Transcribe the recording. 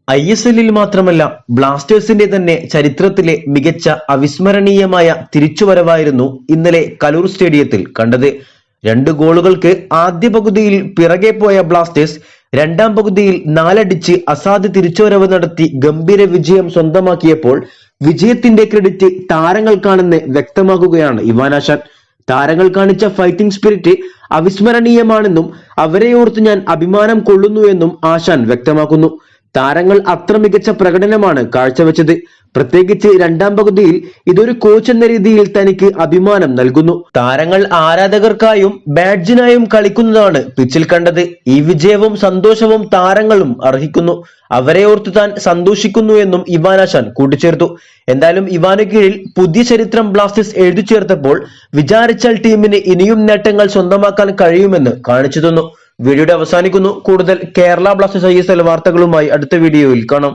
ISL-ൽ മാത്രമല്ല ബ്ലാസ്റ്റേഴ്സിന്റെ തന്നെ ചരിത്രത്തിലെ മികച്ച അവിസ്മരണീയമായ തിരിച്ചുവരവായിരുന്നു ഇന്നലെ കലൂർ സ്റ്റേഡിയത്തിൽ കണ്ടത്. 2 ഗോളുകൾക്ക് ആദ്യ പകുതിയിൽ പിറകെ പോയ ബ്ലാസ്റ്റേഴ്സ് രണ്ടാം പകുതിയിൽ 4 അടിച്ച് അസാധ്യ തിരിച്ചുവരവ് നടത്തി ഗംഭീര വിജയം സ്വന്തമാക്കിയപ്പോൾ വിജയത്തിന്റെ ക്രെഡിറ്റ് താരങ്ങൾക്കാണെന്ന് വ്യക്തമാക്കുകയാണ് ഇവാൻ ആശാൻ. താരങ്ങൾ കാണിച്ച ഫൈറ്റിംഗ് സ്പിരിറ്റ് അവിസ്മരണീയമാണെന്നും അവരെയോർത്ത് ഞാൻ അഭിമാനം കൊള്ളുന്നുവെന്നും ആശാൻ വ്യക്തമാക്കുന്നു. താരങ്ങൾ അത്ര മികച്ച പ്രകടനമാണ് കാഴ്ചവെച്ചത്. പ്രത്യേകിച്ച് രണ്ടാം പകുതിയിൽ ഇതൊരു കോച്ച് എന്ന രീതിയിൽ തനിക്ക് അഭിമാനം നൽകുന്നു. താരങ്ങൾ ആരാധകർക്കായും ബാഡ്ജിനായും കളിക്കുന്നതാണ് പിച്ചിൽ കണ്ടത്. ഈ വിജയവും സന്തോഷവും താരങ്ങളും അർഹിക്കുന്നു. അവരെ ഓർത്ത് താൻ സന്തോഷിക്കുന്നു എന്നും ഇവാൻ ആശാൻ കൂട്ടിച്ചേർത്തു. എന്തായാലും ഇവാനു കീഴിൽ പുതിയ ചരിത്രം ബ്ലാസ്റ്റേഴ്സ് എഴുതി ചേർത്തപ്പോൾ വിചാരിച്ചാൽ ടീമിന് ഇനിയും നേട്ടങ്ങൾ സ്വന്തമാക്കാൻ കഴിയുമെന്ന് കാണിച്ചു തന്നു. വീഡിയോയുടെ അവസാനിക്കുന്നു. കൂടുതൽ കേരള ബ്ലാസ്റ്റേഴ്സ് ISL വാർത്തകളുമായി അടുത്ത വീഡിയോയിൽ കാണാം.